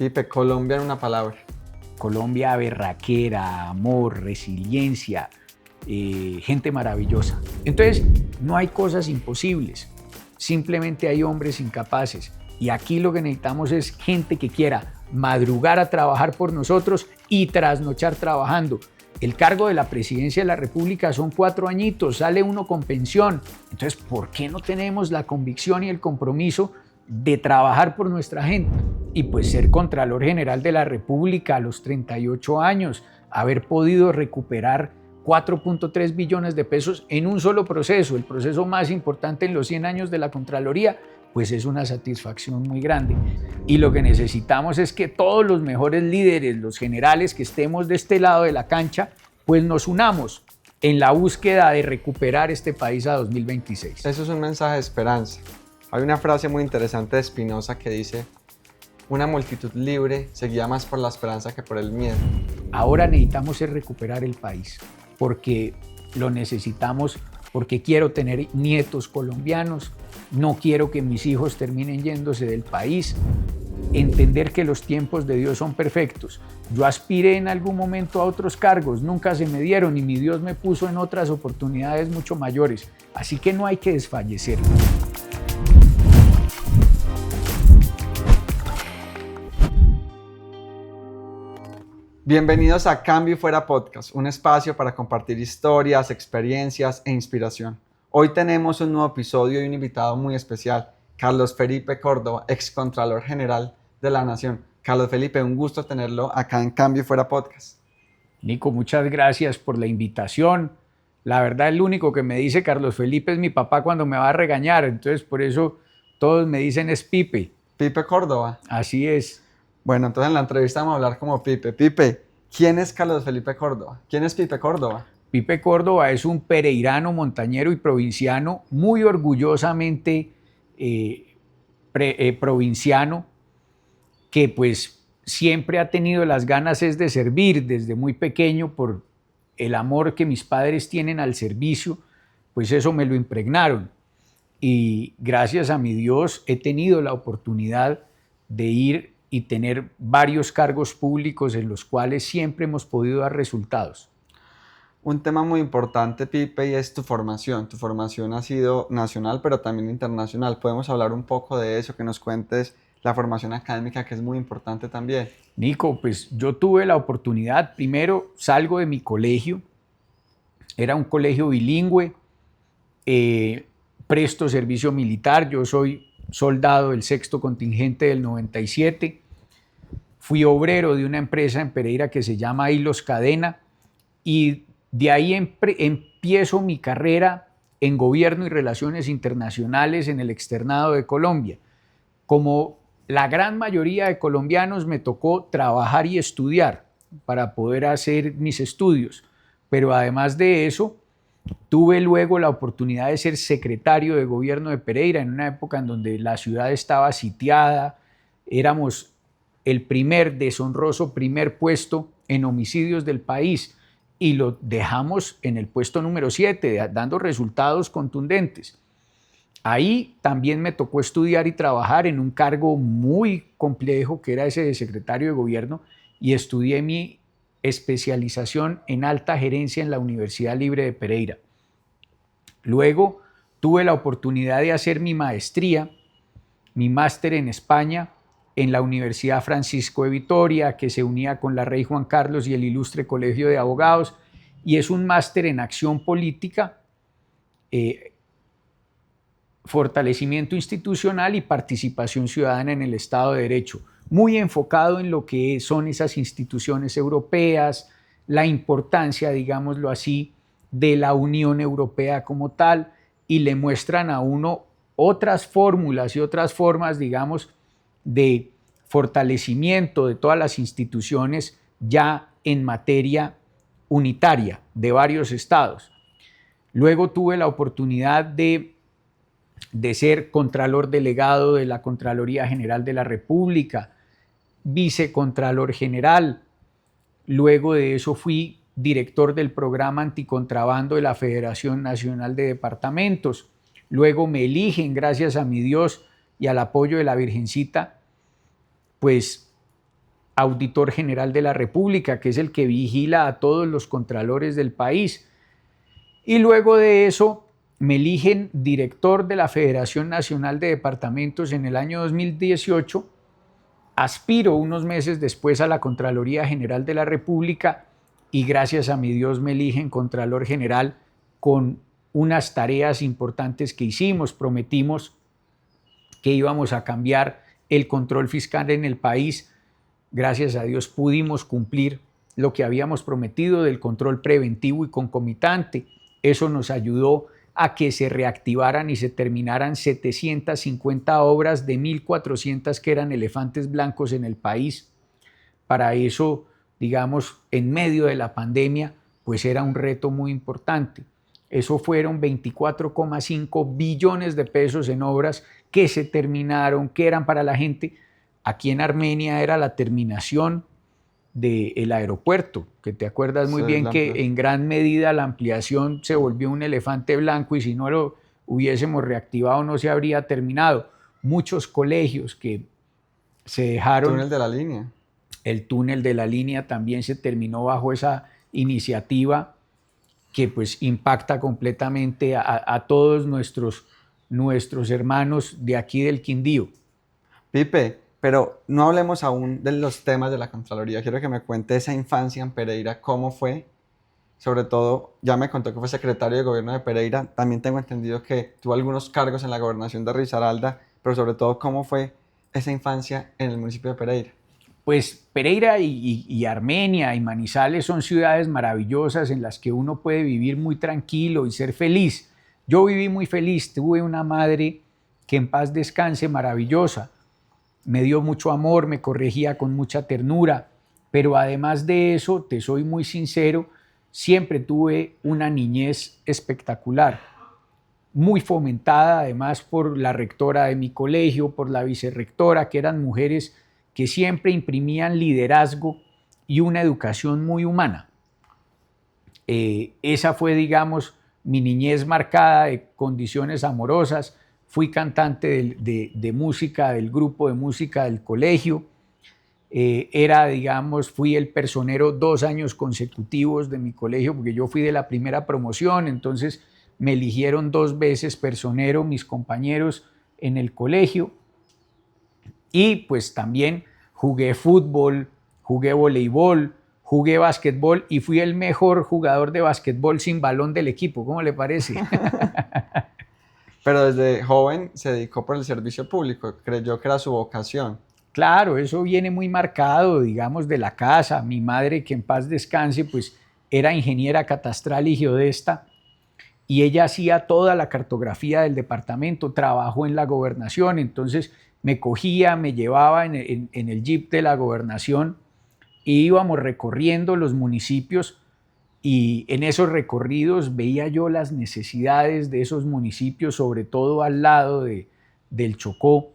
Pipe, Colombia en una palabra. Colombia, berraquera, amor, resiliencia, gente maravillosa. Entonces, no hay cosas imposibles, simplemente hay hombres incapaces. Y aquí lo que necesitamos es gente que quiera madrugar a trabajar por nosotros y trasnochar trabajando. El cargo de la presidencia de la República son 4 añitos, sale uno con pensión. Entonces, ¿por qué no tenemos la convicción y el compromiso de trabajar por nuestra gente? Y pues ser Contralor General de la República a los 38 años, haber podido recuperar 4.3 billones de pesos en un solo proceso, el proceso más importante en los 100 años de la Contraloría, pues es una satisfacción muy grande. Y lo que necesitamos es que todos los mejores líderes, los generales que estemos de este lado de la cancha, pues nos unamos en la búsqueda de recuperar este país a 2026. Eso es un mensaje de esperanza. Hay una frase muy interesante de Spinoza que dice: una multitud libre se guía más por la esperanza que por el miedo. Ahora necesitamos es recuperar el país, porque lo necesitamos, porque quiero tener nietos colombianos, no quiero que mis hijos terminen yéndose del país, entender que los tiempos de Dios son perfectos. Yo aspiré en algún momento a otros cargos, nunca se me dieron y mi Dios me puso en otras oportunidades mucho mayores, así que no hay que desfallecer. Bienvenidos a Cambio y Fuera Podcast, un espacio para compartir historias, experiencias e inspiración. Hoy tenemos un nuevo episodio y un invitado muy especial, Carlos Felipe Córdoba, ex Contralor General de la Nación. Carlos Felipe, un gusto tenerlo acá en Cambio y Fuera Podcast. Nico, muchas gracias por la invitación. La verdad, el único que me dice Carlos Felipe es mi papá cuando me va a regañar, entonces por eso todos me dicen es Pipe. Pipe Córdoba. Así es. Bueno, entonces en la entrevista vamos a hablar como Pipe. Pipe, ¿quién es Carlos Felipe Córdoba? ¿Quién es Pipe Córdoba? Pipe Córdoba es un pereirano, montañero y provinciano, muy orgullosamente provinciano, que pues siempre ha tenido las ganas es de servir desde muy pequeño por el amor que mis padres tienen al servicio, pues eso me lo impregnaron. Y gracias a mi Dios he tenido la oportunidad de ir y tener varios cargos públicos en los cuales siempre hemos podido dar resultados. Un tema muy importante, Pipe, y es tu formación. Tu formación ha sido nacional, pero también internacional. ¿Podemos hablar un poco de eso, que nos cuentes la formación académica, que es muy importante también? Nico, pues yo tuve la oportunidad, primero salgo de mi colegio, era un colegio bilingüe, presto servicio militar, yo soy soldado del 6º contingente del 97, fui obrero de una empresa en Pereira que se llama Hilos Cadena y de ahí empiezo mi carrera en gobierno y relaciones internacionales en el externado de Colombia. Como la gran mayoría de colombianos me tocó trabajar y estudiar para poder hacer mis estudios, pero además de eso tuve luego la oportunidad de ser secretario de gobierno de Pereira en una época en donde la ciudad estaba sitiada, éramos el deshonroso primer puesto en homicidios del país y lo dejamos en el puesto número 7, dando resultados contundentes. Ahí también me tocó estudiar y trabajar en un cargo muy complejo que era ese de secretario de gobierno y estudié mi especialización en alta gerencia en la Universidad Libre de Pereira. Luego tuve la oportunidad de hacer mi maestría, mi máster en España, en la Universidad Francisco de Vitoria, que se unía con la Rey Juan Carlos y el Ilustre Colegio de Abogados, y es un máster en acción política, fortalecimiento institucional y participación ciudadana en el Estado de Derecho, muy enfocado en lo que son esas instituciones europeas, la importancia, digámoslo así, de la Unión Europea como tal, y le muestran a uno otras fórmulas y otras formas, digamos, de fortalecimiento de todas las instituciones ya en materia unitaria de varios estados. Luego tuve la oportunidad de ser Contralor Delegado de la Contraloría General de la República, Vicecontralor General. Luego de eso fui director del programa anticontrabando de la Federación Nacional de Departamentos. Luego me eligen, gracias a mi Dios y al apoyo de la Virgencita, pues auditor general de la República, que es el que vigila a todos los contralores del país. Y luego de eso me eligen director de la Federación Nacional de Departamentos en el año 2018. Aspiro unos meses después a la Contraloría General de la República y gracias a mi Dios me eligen Contralor General con unas tareas importantes que hicimos. Prometimos que íbamos a cambiar el control fiscal en el país. Gracias a Dios pudimos cumplir lo que habíamos prometido del control preventivo y concomitante. Eso nos ayudó a que se reactivaran y se terminaran 750 obras de 1.400 que eran elefantes blancos en el país. Para eso, digamos, en medio de la pandemia, pues era un reto muy importante. Eso fueron 24,5 billones de pesos en obras que se terminaron, que eran para la gente. Aquí en Armenia era la terminación del aeropuerto, que te acuerdas muy bien que en gran medida la ampliación se volvió un elefante blanco y si no lo hubiésemos reactivado no se habría terminado. Muchos colegios que se dejaron... El túnel de la línea. El túnel de la línea también se terminó bajo esa iniciativa que pues impacta completamente a todos nuestros hermanos de aquí del Quindío. Pipe, pero no hablemos aún de los temas de la Contraloría. Quiero que me cuente esa infancia en Pereira, cómo fue. Sobre todo, ya me contó que fue secretario de gobierno de Pereira. También tengo entendido que tuvo algunos cargos en la gobernación de Risaralda, pero sobre todo, cómo fue esa infancia en el municipio de Pereira. Pues Pereira y Armenia y Manizales son ciudades maravillosas en las que uno puede vivir muy tranquilo y ser feliz. Yo viví muy feliz, tuve una madre que en paz descanse, maravillosa. Me dio mucho amor, me corregía con mucha ternura, pero además de eso, te soy muy sincero, siempre tuve una niñez espectacular, muy fomentada además por la rectora de mi colegio, por la vicerrectora, que eran mujeres que siempre imprimían liderazgo y una educación muy humana. Esa fue, digamos, mi niñez marcada de condiciones amorosas. Fui cantante de música, del grupo de música del colegio. Fui el personero 2 años consecutivos de mi colegio, porque yo fui de la primera promoción, entonces me eligieron 2 veces personero mis compañeros en el colegio. Y pues también jugué fútbol, jugué voleibol, jugué básquetbol y fui el mejor jugador de básquetbol sin balón del equipo. ¿Cómo le parece? Pero desde joven se dedicó por el servicio público, creyó que era su vocación. Claro, eso viene muy marcado, digamos, de la casa. Mi madre, que en paz descanse, pues era ingeniera catastral y geodesta y ella hacía toda la cartografía del departamento, trabajó en la gobernación, entonces me cogía, me llevaba en el jeep de la gobernación e íbamos recorriendo los municipios y en esos recorridos veía yo las necesidades de esos municipios, sobre todo al lado del Chocó,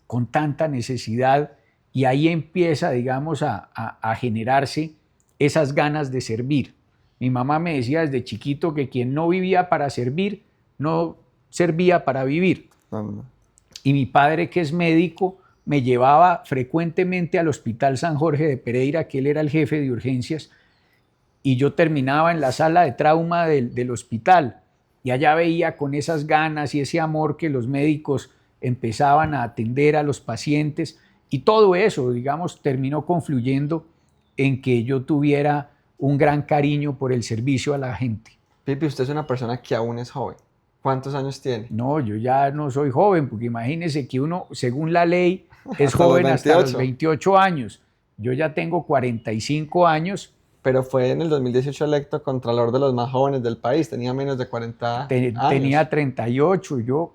con tanta necesidad, y ahí empieza, digamos, a generarse esas ganas de servir. Mi mamá me decía desde chiquito que quien no vivía para servir, no servía para vivir. Y mi padre, que es médico, me llevaba frecuentemente al Hospital San Jorge de Pereira, que él era el jefe de urgencias, y yo terminaba en la sala de trauma del hospital, y allá veía con esas ganas y ese amor que los médicos empezaban a atender a los pacientes, y todo eso, digamos, terminó confluyendo en que yo tuviera un gran cariño por el servicio a la gente. Pipe, usted es una persona que aún es joven. ¿Cuántos años tiene? No, yo ya no soy joven, porque imagínese que uno, según la ley, es Hasta joven los hasta los 28 años. Yo ya tengo 45 años. Pero fue en el 2018 electo Contralor de los más jóvenes del país, tenía menos de 40 años. Tenía 38.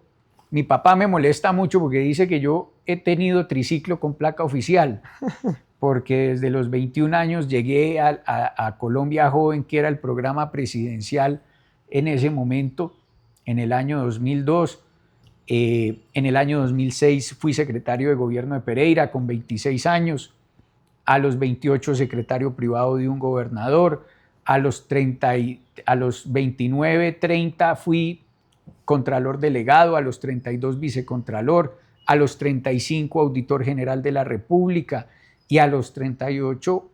Mi papá me molesta mucho porque dice que yo he tenido triciclo con placa oficial, porque desde los 21 años llegué a Colombia Joven, que era el programa presidencial en ese momento, en el año 2002. En el año 2006 fui secretario de gobierno de Pereira con 26 años. A los 28 secretario privado de un gobernador, a los 29, 30 fui contralor delegado, a los 32 vicecontralor, a los 35 auditor general de la República, y a los 38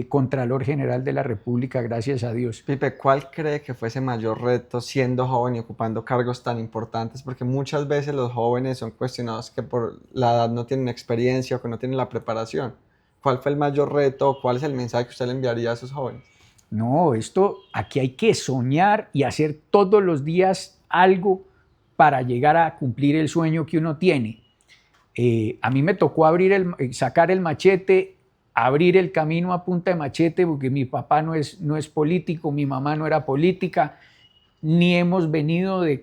Contralor General de la República, gracias a Dios. Pipe, ¿cuál cree que fue ese mayor reto siendo joven y ocupando cargos tan importantes? Porque muchas veces los jóvenes son cuestionados que por la edad no tienen experiencia o que no tienen la preparación. ¿Cuál fue el mayor reto o cuál es el mensaje que usted le enviaría a esos jóvenes? No, aquí hay que soñar y hacer todos los días algo para llegar a cumplir el sueño que uno tiene. A mí me tocó sacar el machete, abrir el camino a punta de machete, porque mi papá no es político, mi mamá no era política, ni hemos venido de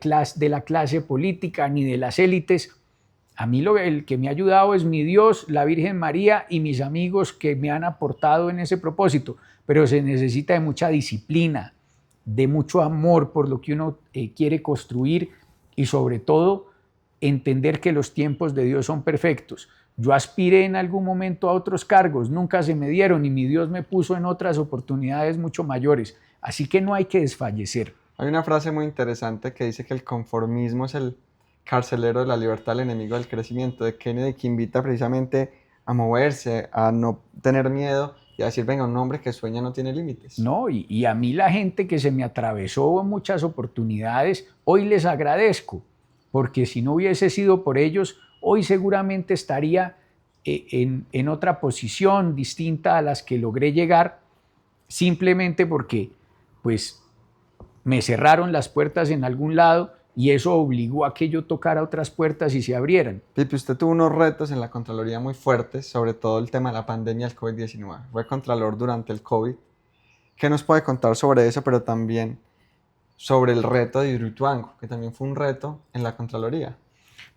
la clase política, ni de las élites. A mí el que me ha ayudado es mi Dios, la Virgen María y mis amigos que me han aportado en ese propósito, pero se necesita de mucha disciplina, de mucho amor por lo que uno quiere construir y sobre todo entender que los tiempos de Dios son perfectos. Yo aspiré en algún momento a otros cargos, nunca se me dieron y mi Dios me puso en otras oportunidades mucho mayores. Así que no hay que desfallecer. Hay una frase muy interesante que dice que el conformismo es el carcelero de la libertad, el enemigo del crecimiento, de Kennedy, que invita precisamente a moverse, a no tener miedo y a decir, venga, un hombre que sueña no tiene límites. No, y a mí la gente que se me atravesó en muchas oportunidades, hoy les agradezco, porque si no hubiese sido por ellos, hoy seguramente estaría en otra posición distinta a las que logré llegar, simplemente porque pues, me cerraron las puertas en algún lado y eso obligó a que yo tocara otras puertas y se abrieran. Pipe, usted tuvo unos retos en la Contraloría muy fuertes, sobre todo el tema de la pandemia del COVID-19. Fue Contralor durante el COVID. ¿Qué nos puede contar sobre eso, pero también sobre el reto de Hidroituango, que también fue un reto en la Contraloría?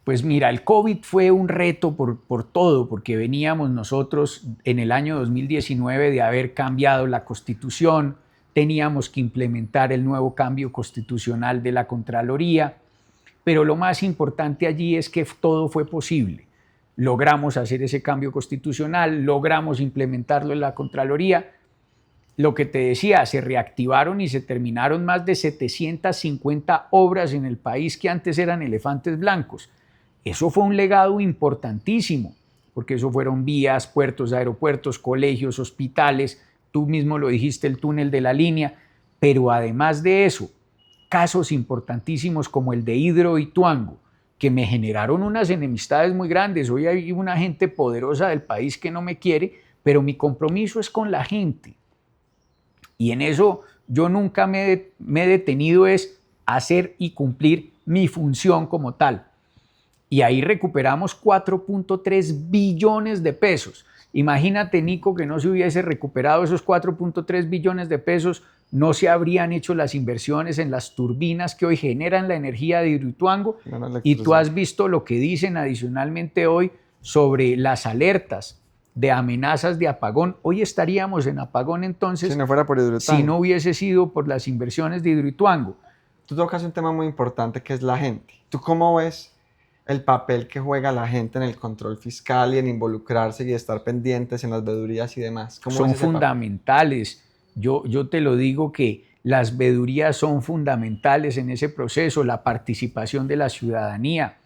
Pues mira, el COVID fue un reto por todo, porque veníamos nosotros en el año 2019 de haber cambiado la Constitución, teníamos que implementar el nuevo cambio constitucional de la Contraloría, pero lo más importante allí es que todo fue posible. Logramos hacer ese cambio constitucional, logramos implementarlo en la Contraloría. Lo que te decía, se reactivaron y se terminaron más de 750 obras en el país que antes eran elefantes blancos. Eso fue un legado importantísimo, porque eso fueron vías, puertos, aeropuertos, colegios, hospitales, tú mismo lo dijiste, el túnel de la línea, pero además de eso, casos importantísimos como el de Hidroituango, que me generaron unas enemistades muy grandes. Hoy hay una gente poderosa del país que no me quiere, pero mi compromiso es con la gente. Y en eso yo nunca me he detenido, es hacer y cumplir mi función como tal. Y ahí recuperamos 4.3 billones de pesos. Imagínate, Nico, que no se hubiese recuperado esos 4.3 billones de pesos, no se habrían hecho las inversiones en las turbinas que hoy generan la energía de Hidroituango. Y tú has visto lo que dicen adicionalmente hoy sobre las alertas de amenazas de apagón. Hoy estaríamos en apagón entonces si no fuera por Hidroituango, si no hubiese sido por las inversiones de Hidroituango. Tú tocas un tema muy importante que es la gente. ¿Tú cómo ves el papel que juega la gente en el control fiscal y en involucrarse y estar pendientes en las vedurías y demás? Son fundamentales. Yo te lo digo que las vedurías son fundamentales en ese proceso, la participación de la ciudadanía.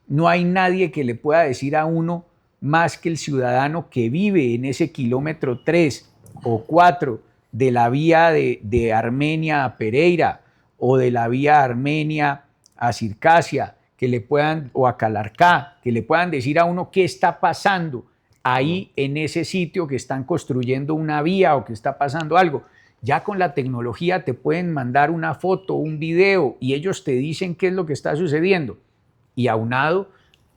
No hay nadie que le pueda decir a uno más que el ciudadano que vive en ese kilómetro 3 o 4 de la vía de Armenia a Pereira o de la vía Armenia a Circasia, que le puedan, o a Calarcá, que le puedan decir a uno qué está pasando ahí en ese sitio que están construyendo una vía o que está pasando algo. Ya con la tecnología te pueden mandar una foto, un video y ellos te dicen qué es lo que está sucediendo. Y aunado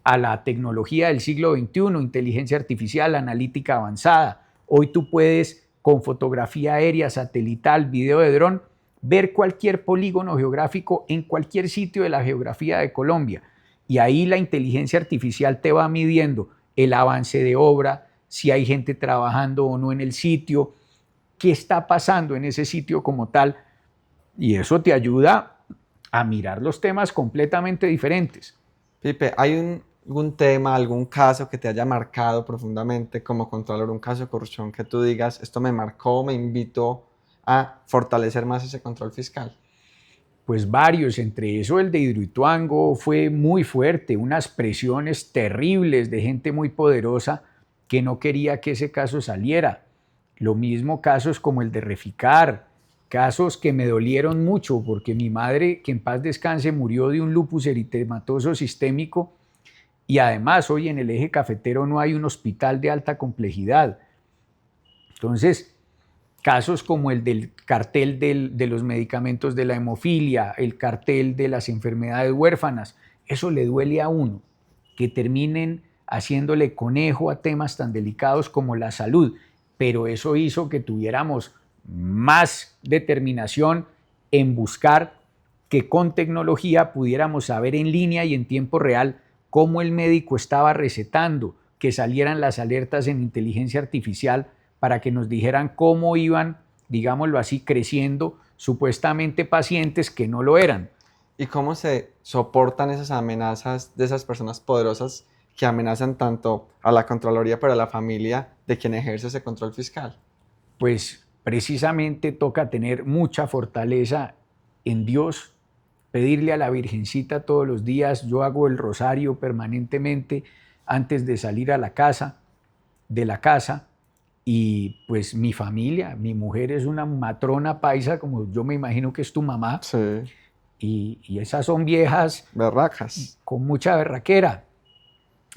a la tecnología del siglo XXI, inteligencia artificial, analítica avanzada, hoy tú puedes con fotografía aérea, satelital, video de dron, ver cualquier polígono geográfico en cualquier sitio de la geografía de Colombia. Y ahí la inteligencia artificial te va midiendo el avance de obra, si hay gente trabajando o no en el sitio, qué está pasando en ese sitio como tal. Y eso te ayuda a mirar los temas completamente diferentes. Pipe, ¿hay algún tema, algún caso que te haya marcado profundamente como Contralor, un caso de corrupción que tú digas, esto me marcó, me invitó a fortalecer más ese control fiscal? Pues varios, entre eso el de Hidroituango fue muy fuerte, unas presiones terribles de gente muy poderosa que no quería que ese caso saliera. Lo mismo casos como el de Reficar, casos que me dolieron mucho porque mi madre, que en paz descanse, murió de un lupus eritematoso sistémico y además hoy en el eje cafetero no hay un hospital de alta complejidad. Entonces, casos como el del cartel de los medicamentos de la hemofilia, el cartel de las enfermedades huérfanas, eso le duele a uno, que terminen haciéndole conejo a temas tan delicados como la salud, pero eso hizo que tuviéramos más determinación en buscar que con tecnología pudiéramos saber en línea y en tiempo real cómo el médico estaba recetando, que salieran las alertas en inteligencia artificial para que nos dijeran cómo iban, digámoslo así, creciendo supuestamente pacientes que no lo eran. ¿Y cómo se soportan esas amenazas de esas personas poderosas que amenazan tanto a la Contraloría pero a la familia de quien ejerce ese control fiscal? Pues precisamente toca tener mucha fortaleza en Dios, pedirle a la Virgencita todos los días. Yo hago el rosario permanentemente antes de salir a la casa, de la casa, y pues mi familia, mi mujer es una matrona paisa, como yo me imagino que es tu mamá, Sí, y esas son viejas berracas. con mucha berraquera.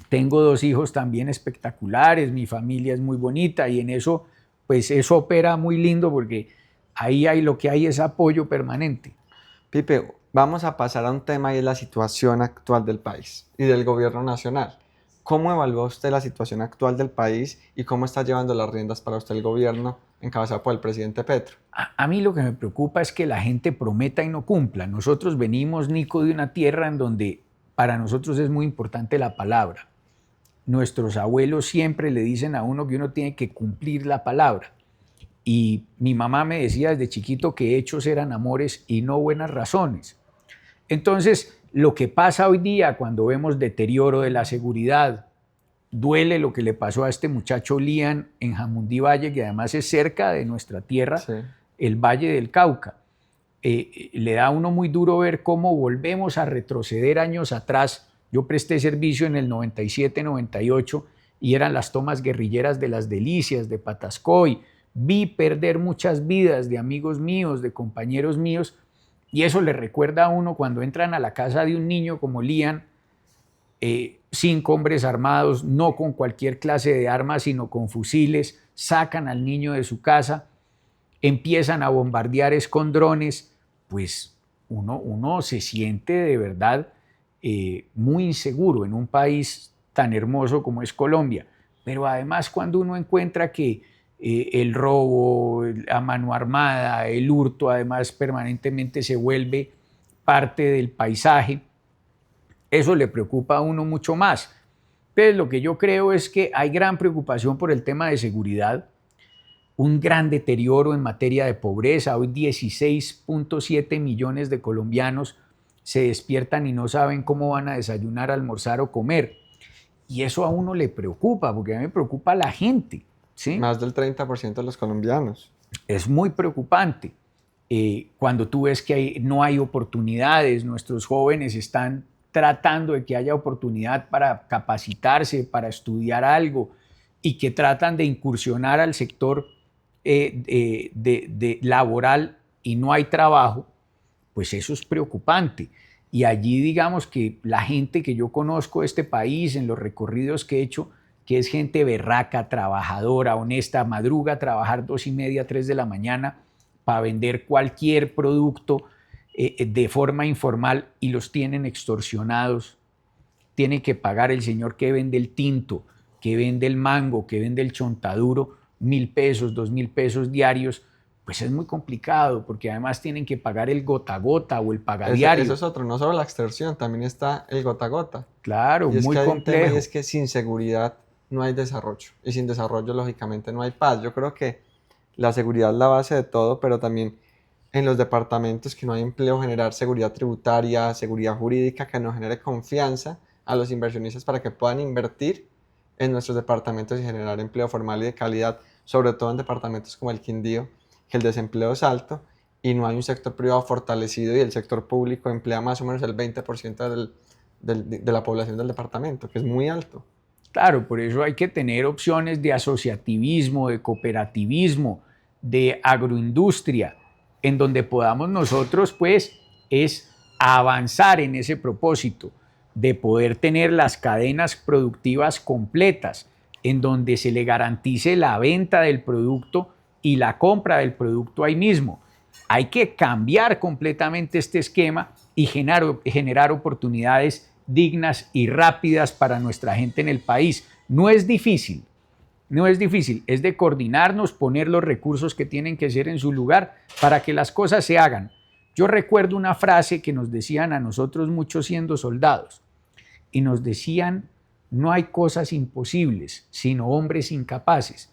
Tengo 2 hijos también espectaculares, mi familia es muy bonita y en eso, pues eso opera muy lindo porque ahí hay lo que hay es apoyo permanente. Pipe, vamos a pasar a un tema y es la situación actual del país y del gobierno nacional. ¿Cómo evalúa usted la situación actual del país y cómo está llevando las riendas para usted el gobierno encabezado por el presidente Petro? A mí lo que me preocupa es que la gente prometa y no cumpla. Nosotros venimos, Nico, de una tierra en donde para nosotros es muy importante la palabra. Nuestros abuelos siempre le dicen a uno que uno tiene que cumplir la palabra. Y mi mamá me decía desde chiquito que hechos eran amores y no buenas razones. Entonces, lo que pasa hoy día cuando vemos deterioro de la seguridad, duele lo que le pasó a este muchacho Lian en Jamundí Valle, que además es cerca de nuestra tierra, Sí. el Valle del Cauca. Le da a uno muy duro ver cómo volvemos a retroceder años atrás. Yo presté servicio en el 97-98 y eran las tomas guerrilleras de Las Delicias, de Patascoy. Vi perder muchas vidas de amigos míos, de compañeros míos, y eso le recuerda a uno cuando entran a la casa de un niño como Lian, 5 hombres armados, no con cualquier clase de armas, sino con fusiles, sacan al niño de su casa, empiezan a bombardear con drones, pues uno se siente de verdad muy inseguro en un país tan hermoso como es Colombia. Pero además cuando uno encuentra que el robo a mano armada, el hurto, además permanentemente se vuelve parte del paisaje, eso le preocupa a uno mucho más. Entonces lo que yo creo es que hay gran preocupación por el tema de seguridad, un gran deterioro en materia de pobreza. Hoy 16.7 millones de colombianos se despiertan y no saben cómo van a desayunar, almorzar o comer. Y eso a uno le preocupa, porque a mí me preocupa la gente, ¿sí? Más del 30% de los colombianos. Es muy preocupante. Cuando tú ves que no hay oportunidades, nuestros jóvenes están tratando de que haya oportunidad para capacitarse, para estudiar algo, y que tratan de incursionar al sector laboral y no hay trabajo, pues eso es preocupante. Y allí digamos que la gente que yo conozco de este país, en los recorridos que he hecho, que es gente berraca, trabajadora, honesta, madruga a trabajar 2:30, 3 de la mañana para vender cualquier producto de forma informal y los tienen extorsionados. Tiene que pagar el señor que vende el tinto, que vende el mango, que vende el chontaduro, 1.000 pesos, 2.000 pesos diarios. Pues es muy complicado porque además tienen que pagar el gota a gota o el pagadiario. Eso es otro, no solo la extorsión, también está el gota a gota. Claro, Y es muy que hay un tema complejo. y es que sin seguridad no hay desarrollo y sin desarrollo lógicamente no hay paz. Yo creo que la seguridad es la base de todo, pero también en los departamentos que no hay empleo generar seguridad tributaria, seguridad jurídica que nos genere confianza a los inversionistas para que puedan invertir en nuestros departamentos y generar empleo formal y de calidad, sobre todo en departamentos como el Quindío, que el desempleo es alto y no hay un sector privado fortalecido y el sector público emplea más o menos el 20% de la población del departamento, que es muy alto. Claro, por eso hay que tener opciones de asociativismo, de cooperativismo, de agroindustria, en donde podamos nosotros, pues, es avanzar en ese propósito de poder tener las cadenas productivas completas, en donde se le garantice la venta del producto y la compra del producto ahí mismo. Hay que cambiar completamente este esquema y generar oportunidades dignas y rápidas para nuestra gente en el país. No es difícil, no es difícil, es de coordinarnos, poner los recursos que tienen que ser en su lugar para que las cosas se hagan. Yo recuerdo una frase que nos decían a nosotros muchos siendo soldados y nos decían, no hay cosas imposibles, sino hombres incapaces.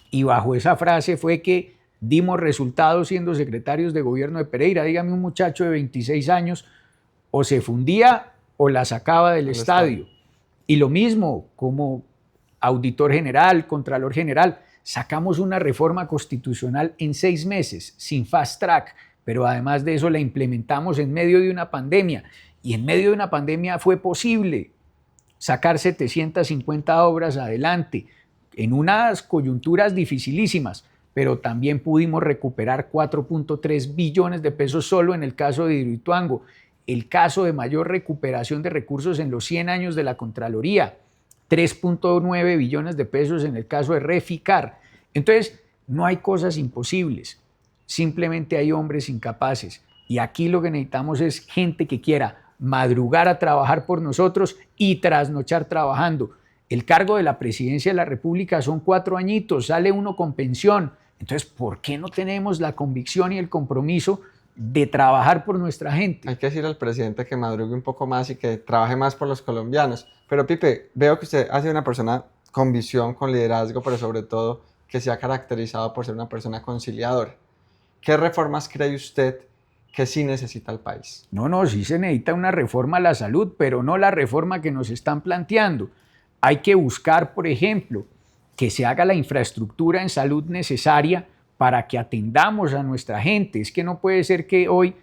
Y bajo esa frase fue que dimos resultados siendo secretarios de gobierno de Pereira. Dígame, un muchacho de 26 años o se fundía o la sacaba del estadio. Y lo mismo como auditor general, contralor general, sacamos una reforma constitucional en 6 meses, sin fast track, pero además de eso la implementamos en medio de una pandemia. Y en medio de una pandemia fue posible sacar 750 obras adelante, en unas coyunturas dificilísimas, pero también pudimos recuperar 4.3 billones de pesos solo en el caso de Hidroituango, el caso de mayor recuperación de recursos en los 100 años de la Contraloría, 3.9 billones de pesos en el caso de Reficar. Entonces, no hay cosas imposibles, simplemente hay hombres incapaces. Y aquí lo que necesitamos es gente que quiera madrugar a trabajar por nosotros y trasnochar trabajando. El cargo de la presidencia de la República son 4 añitos, sale uno con pensión. Entonces, ¿por qué no tenemos la convicción y el compromiso de trabajar por nuestra gente? Hay que decirle al presidente que madrugue un poco más y que trabaje más por los colombianos. Pero Pipe, veo que usted ha sido una persona con visión, con liderazgo, pero sobre todo que se ha caracterizado por ser una persona conciliadora. ¿Qué reformas cree usted que sí necesita el país? No, sí se necesita una reforma a la salud, pero no la reforma que nos están planteando. Hay que buscar, por ejemplo, que se haga la infraestructura en salud necesaria para que atendamos a nuestra gente. Es que no puede ser que hoy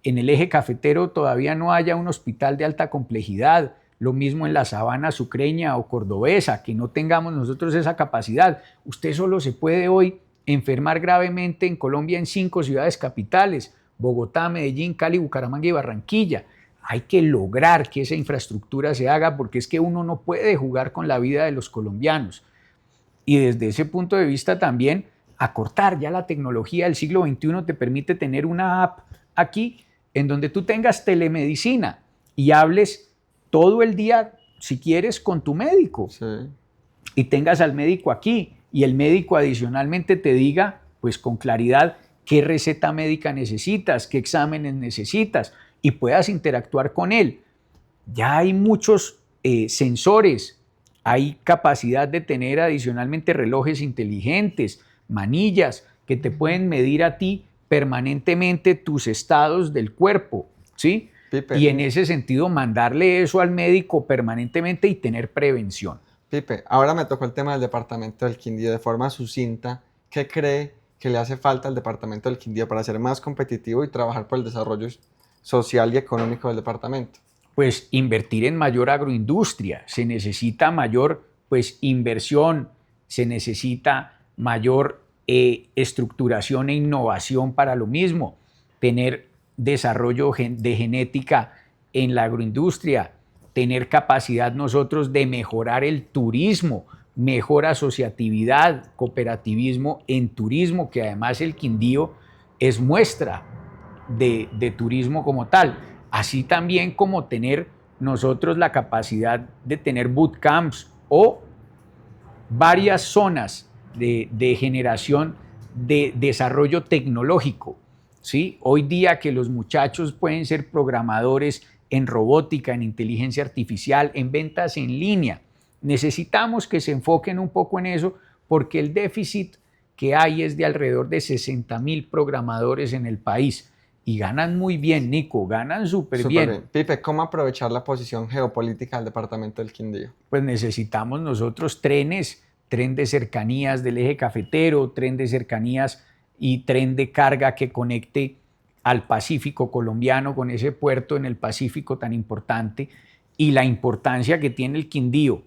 en el eje cafetero todavía no haya un hospital de alta complejidad, lo mismo en la sabana sucreña o cordobesa, que no tengamos nosotros esa capacidad. Usted solo se puede hoy enfermar gravemente en Colombia en 5 ciudades capitales, Bogotá, Medellín, Cali, Bucaramanga y Barranquilla. Hay que lograr que esa infraestructura se haga porque es que uno no puede jugar con la vida de los colombianos. Y desde ese punto de vista también acortar ya la tecnología del siglo XXI te permite tener una app aquí en donde tú tengas telemedicina y hables todo el día, si quieres, con tu médico. Sí. Y tengas al médico aquí y el médico adicionalmente te diga, pues con claridad, qué receta médica necesitas, qué exámenes necesitas y puedas interactuar con él. Ya hay muchos sensores, hay capacidad de tener adicionalmente relojes inteligentes, manillas que te pueden medir a ti permanentemente tus estados del cuerpo, ¿sí? Pipe, Y en ese sentido mandarle eso al médico permanentemente y tener prevención. Pipe, ahora me tocó el tema del departamento del Quindío de forma sucinta. ¿Qué cree que le hace falta al departamento del Quindío para ser más competitivo y trabajar por el desarrollo social y económico del departamento? Pues invertir en mayor agroindustria, se necesita mayor pues inversión, se necesita mayor estructuración e innovación para lo mismo, tener desarrollo de genética en la agroindustria, tener capacidad nosotros de mejorar el turismo, mejor asociatividad, cooperativismo en turismo, que además el Quindío es muestra de turismo como tal, así también como tener nosotros la capacidad de tener bootcamps o varias zonas de generación de desarrollo tecnológico, ¿sí? Hoy día que los muchachos pueden ser programadores en robótica, en inteligencia artificial, en ventas en línea, necesitamos que se enfoquen un poco en eso porque el déficit que hay es de alrededor de 60,000 programadores en el país. Y ganan muy bien, Nico, ganan súper bien. Pipe, ¿cómo aprovechar la posición geopolítica del departamento del Quindío? Pues necesitamos nosotros trenes, tren de cercanías del eje cafetero, tren de cercanías y tren de carga que conecte al Pacífico colombiano con ese puerto en el Pacífico tan importante y la importancia que tiene el Quindío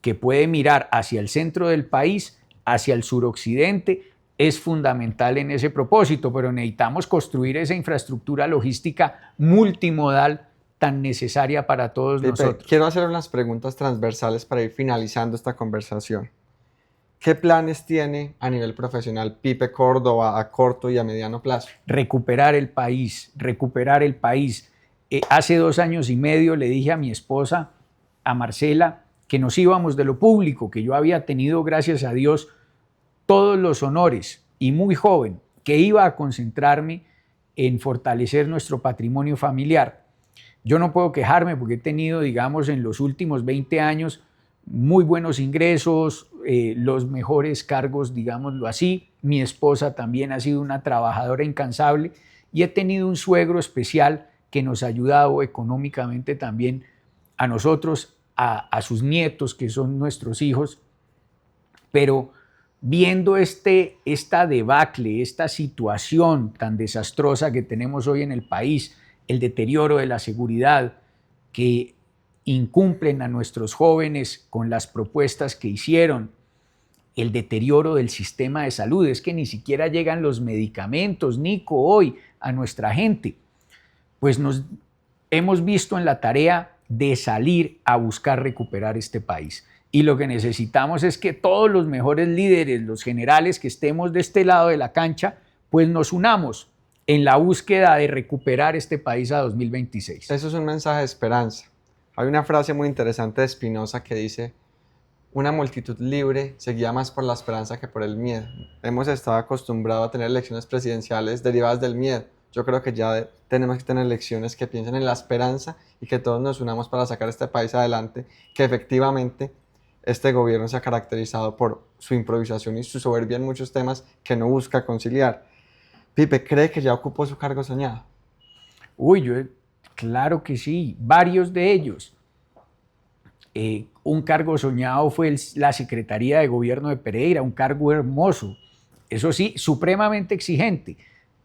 que puede mirar hacia el centro del país, hacia el suroccidente, es fundamental en ese propósito, pero necesitamos construir esa infraestructura logística multimodal tan necesaria para todos Pipe, nosotros. quiero hacer unas preguntas transversales para ir finalizando esta conversación. ¿Qué planes tiene a nivel profesional Pipe Córdoba a corto y a mediano plazo? Recuperar el país, recuperar el país. Hace 2 años y medio le dije a mi esposa, a Marcela, que nos íbamos de lo público, que yo había tenido, gracias a Dios, todos los honores y muy joven, que iba a concentrarme en fortalecer nuestro patrimonio familiar. Yo no puedo quejarme porque he tenido, digamos, en los últimos 20 años muy buenos ingresos, los mejores cargos, digámoslo así. Mi esposa también ha sido una trabajadora incansable y he tenido un suegro especial que nos ha ayudado económicamente también a nosotros, a sus nietos, que son nuestros hijos. Pero viendo esta debacle, esta situación tan desastrosa que tenemos hoy en el país, el deterioro de la seguridad, que incumplen a nuestros jóvenes con las propuestas que hicieron, el deterioro del sistema de salud, es que ni siquiera llegan los medicamentos, Nico, hoy a nuestra gente, pues nos hemos visto en la tarea de salir a buscar recuperar este país. Y lo que necesitamos es que todos los mejores líderes, los generales que estemos de este lado de la cancha, pues nos unamos en la búsqueda de recuperar este país a 2026. Eso es un mensaje de esperanza. Hay una frase muy interesante de Spinoza que dice: una multitud libre se guía más por la esperanza que por el miedo. Hemos estado acostumbrados a tener elecciones presidenciales derivadas del miedo. Yo creo que ya tenemos que tener elecciones que piensen en la esperanza y que todos nos unamos para sacar este país adelante, que efectivamente este gobierno se ha caracterizado por su improvisación y su soberbia en muchos temas que no busca conciliar. Pipe, ¿cree que ya ocupó su cargo soñado? Claro que sí, varios de ellos. Un cargo soñado fue la Secretaría de Gobierno de Pereira, un cargo hermoso, eso sí, supremamente exigente,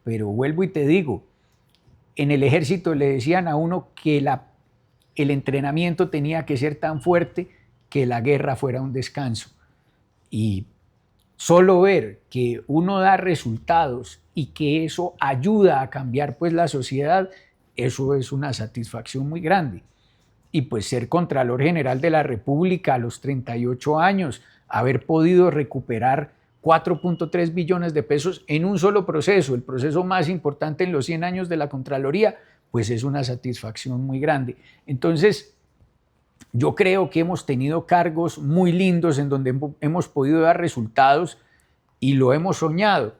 pero vuelvo y te digo, en el ejército le decían a uno que el entrenamiento tenía que ser tan fuerte que la guerra fuera un descanso. Y solo ver que uno da resultados y que eso ayuda a cambiar pues la sociedad, eso es una satisfacción muy grande. Y pues ser Contralor General de la República a los 38 años, haber podido recuperar 4.3 billones de pesos en un solo proceso, el proceso más importante en los 100 años de la Contraloría, pues es una satisfacción muy grande. Entonces, yo creo que hemos tenido cargos muy lindos en donde hemos podido dar resultados y lo hemos soñado.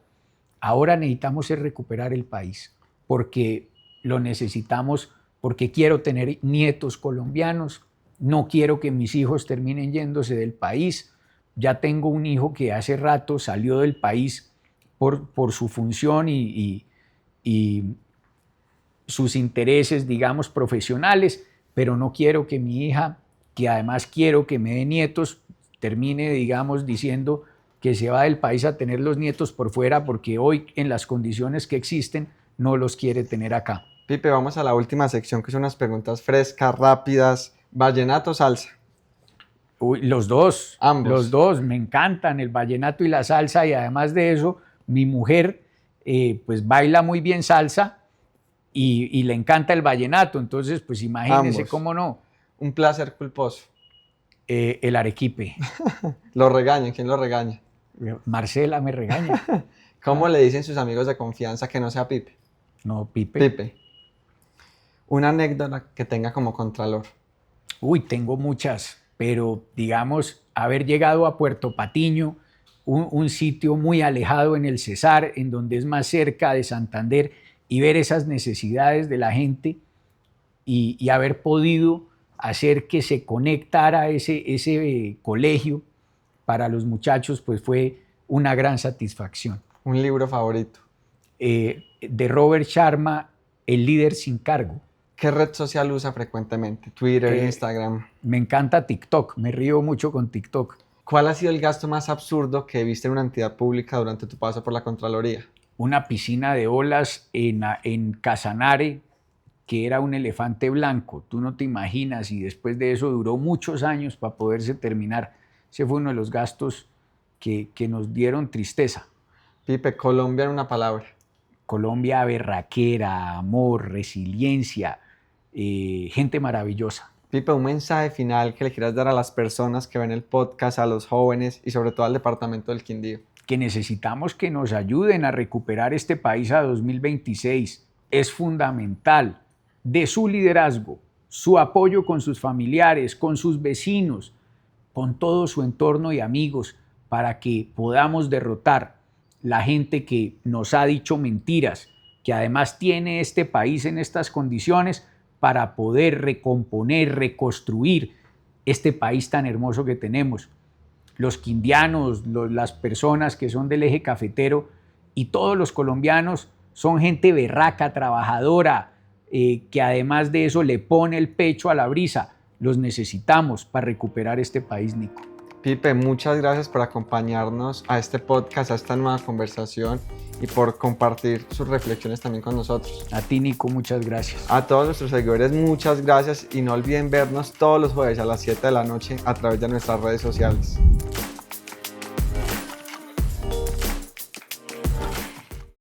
Ahora necesitamos recuperar el país, porque lo necesitamos, porque quiero tener nietos colombianos, no quiero que mis hijos terminen yéndose del país. Ya tengo un hijo que hace rato salió del país por su función y sus intereses, digamos, profesionales, pero no quiero que mi hija, que además quiero que me dé nietos, termine, digamos, diciendo que se va del país a tener los nietos por fuera, porque hoy en las condiciones que existen no los quiere tener acá. Pipe, vamos a la última sección, que son unas preguntas frescas, rápidas. ¿Vallenato o salsa? Los dos. Ambos. Los dos, me encantan el vallenato y la salsa, y además de eso, mi mujer pues baila muy bien salsa y le encanta el vallenato, entonces pues imagínese cómo no. Un placer culposo. El arequipe. Lo regañan, ¿quién lo regaña? Marcela me regaña. ¿Cómo le dicen sus amigos de confianza que no sea Pipe? No, Pipe. Pipe. Una anécdota que tenga como Contralor. Tengo muchas, pero digamos, haber llegado a Puerto Patiño, un sitio muy alejado en el Cesar, en donde es más cerca de Santander, y ver esas necesidades de la gente y haber podido hacer que se conectara ese colegio para los muchachos, pues fue una gran satisfacción. ¿Un libro favorito? De Robert Sharma, El líder sin cargo. ¿Qué red social usa frecuentemente? Twitter, Instagram. Me encanta TikTok, me río mucho con TikTok. ¿Cuál ha sido el gasto más absurdo que viste en una entidad pública durante tu paso por la Contraloría? Una piscina de olas en Casanare, que era un elefante blanco. Tú no te imaginas, y después de eso duró muchos años para poderse terminar. Ese fue uno de los gastos que nos dieron tristeza. Pipe, Colombia en una palabra. Colombia, berraquera, amor, resiliencia, gente maravillosa. Pipe, un mensaje final que le quieras dar a las personas que ven el podcast, a los jóvenes y sobre todo al departamento del Quindío. Que necesitamos que nos ayuden a recuperar este país a 2026. Es fundamental de su liderazgo, su apoyo con sus familiares, con sus vecinos, con todo su entorno y amigos, para que podamos derrotar la gente que nos ha dicho mentiras, que además tiene este país en estas condiciones para poder recomponer, reconstruir este país tan hermoso que tenemos. Los quindianos, las personas que son del eje cafetero y todos los colombianos son gente berraca, trabajadora, que además de eso le pone el pecho a la brisa. Los necesitamos para recuperar este país, Nico. Pipe, muchas gracias por acompañarnos a este podcast, a esta nueva conversación y por compartir sus reflexiones también con nosotros. A ti, Nico, muchas gracias. A todos nuestros seguidores, muchas gracias y no olviden vernos todos los jueves a las 7 de la noche a través de nuestras redes sociales.